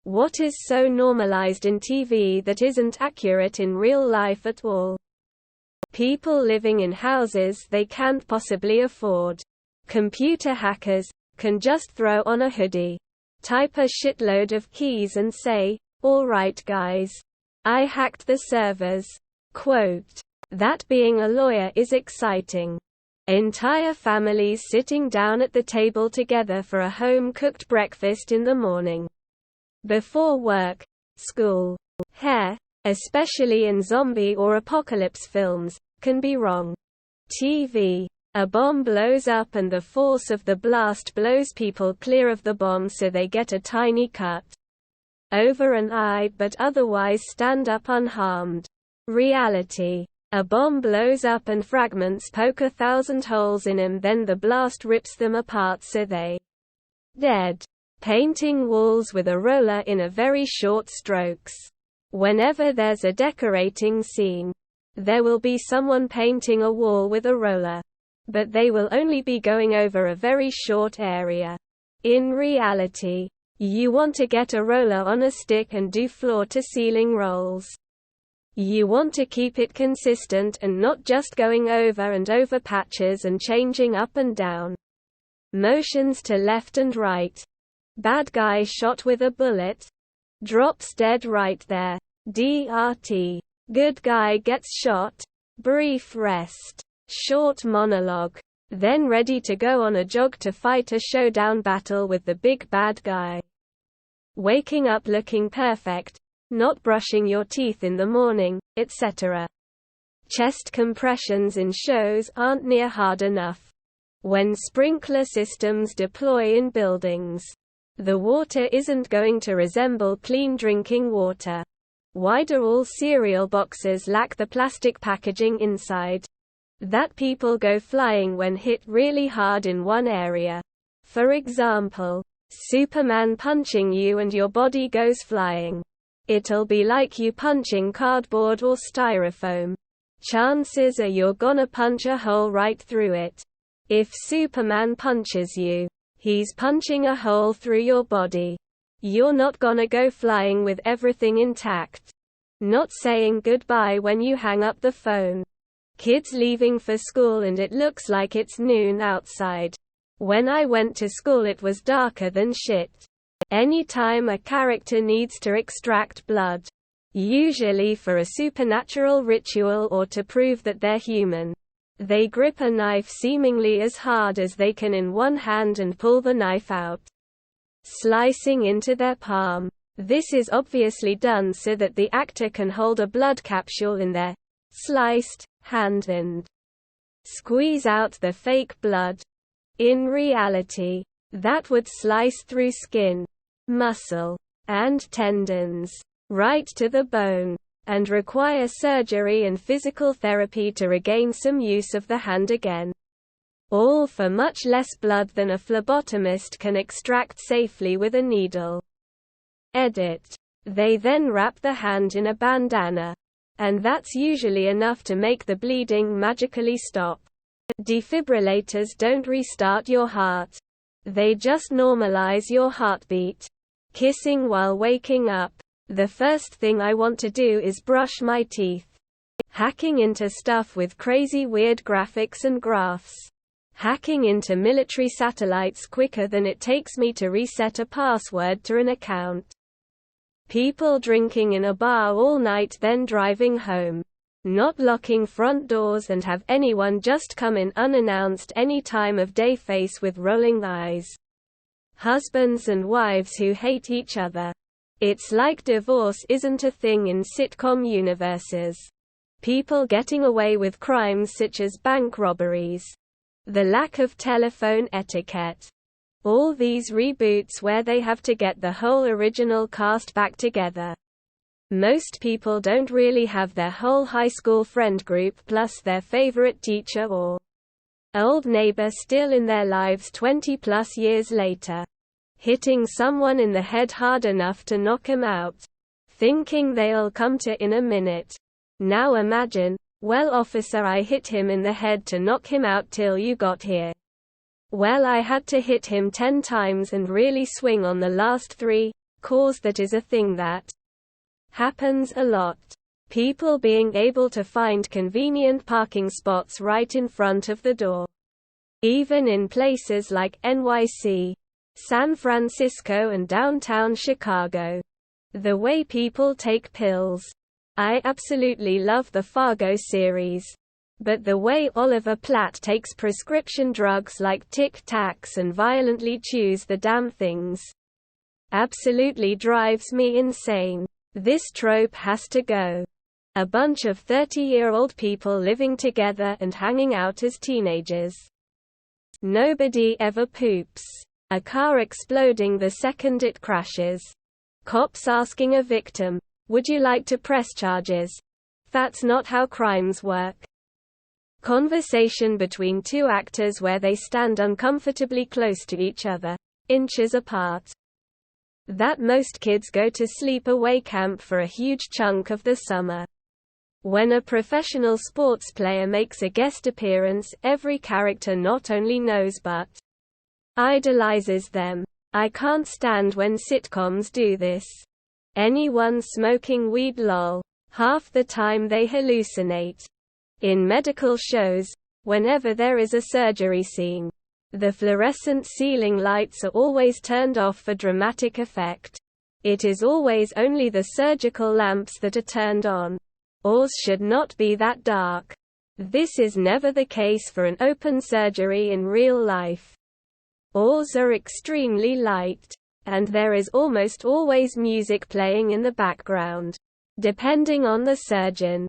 What is so normalized in TV that isn't accurate in real life at all? People living in houses they can't possibly afford. Computer hackers can just throw on a hoodie, type a shitload of keys and say, "All right guys, I hacked the servers." Quote, "That being a lawyer is exciting." Entire families sitting down at the table together for a home-cooked breakfast in the morning. Before work, school. Hair, especially in zombie or apocalypse films, can be wrong. TV. A bomb blows up and the force of the blast blows people clear of the bomb so they get a tiny cut over an eye but otherwise stand up unharmed. Reality. A bomb blows up and fragments poke 1,000 holes in them, then the blast rips them apart so they dead. Painting walls with a roller in a very short strokes. Whenever there's a decorating scene, there will be someone painting a wall with a roller. But they will only be going over a very short area. In reality, you want to get a roller on a stick and do floor-to-ceiling rolls. You want to keep it consistent and not just going over and over patches and changing up and down. Motions to left and right. Bad guy shot with a bullet. Drops dead right there. DRT. Good guy gets shot. Brief rest. Short monologue. Then ready to go on a jog to fight a showdown battle with the big bad guy. Waking up looking perfect. Not brushing your teeth in the morning, etc. Chest compressions in shows aren't near hard enough. When sprinkler systems deploy in buildings, the water isn't going to resemble clean drinking water. Why do all cereal boxes lack the plastic packaging inside? That people go flying when hit really hard in one area. For example, Superman punching you and your body goes flying. It'll be like you punching cardboard or styrofoam. Chances are you're gonna punch a hole right through it. If Superman punches you, he's punching a hole through your body. You're not gonna go flying with everything intact. Not saying goodbye when you hang up the phone. Kids leaving for school and it looks like it's noon outside. When I went to school it was darker than shit. Anytime a character needs to extract blood, usually for a supernatural ritual or to prove that they're human, they grip a knife seemingly as hard as they can in one hand and pull the knife out, slicing into their palm. This is obviously done so that the actor can hold a blood capsule in their sliced hand and squeeze out the fake blood. In reality, that would slice through skin, muscle, and tendons, right to the bone, and require surgery and physical therapy to regain some use of the hand again. All for much less blood than a phlebotomist can extract safely with a needle. Edit. They then wrap the hand in a bandana. And that's usually enough to make the bleeding magically stop. Defibrillators don't restart your heart. They just normalize your heartbeat. Kissing while waking up. The first thing I want to do is brush my teeth. Hacking into stuff with crazy weird graphics and graphs. Hacking into military satellites quicker than it takes me to reset a password to an account. People drinking in a bar all night then driving home. Not locking front doors and have anyone just come in unannounced any time of day face with rolling eyes. Husbands and wives who hate each other. It's like divorce isn't a thing in sitcom universes. People getting away with crimes such as bank robberies. The lack of telephone etiquette. All these reboots where they have to get the whole original cast back together. Most people don't really have their whole high school friend group plus their favorite teacher or old neighbor still in their lives 20+ years later. Hitting someone in the head hard enough to knock him out. Thinking they'll come to in a minute. Now imagine, well officer, I hit him in the head to knock him out till you got here. Well, I had to hit him 10 times and really swing on the last 3. cause that is a thing that happens a lot. People being able to find convenient parking spots right in front of the door. Even in places like NYC, San Francisco and downtown Chicago. The way people take pills. I absolutely love the Fargo series. But the way Oliver Platt takes prescription drugs like Tic Tacs and violently chews the damn things absolutely drives me insane. This trope has to go. A bunch of 30-year-old people living together and hanging out as teenagers. Nobody ever poops. A car exploding the second it crashes. Cops asking a victim, "Would you like to press charges?" That's not how crimes work. Conversation between two actors where they stand uncomfortably close to each other, inches apart. That most kids go to sleep-away camp for a huge chunk of the summer. When a professional sports player makes a guest appearance, every character not only knows but idolizes them. I can't stand when sitcoms do this. Anyone smoking weed lol. Half the time they hallucinate. In medical shows, whenever there is a surgery scene, the fluorescent ceiling lights are always turned off for dramatic effect. It is always only the surgical lamps that are turned on. Ours should not be that dark. This is never the case for an open surgery in real life. Ours are extremely light. And there is almost always music playing in the background. Depending on the surgeon.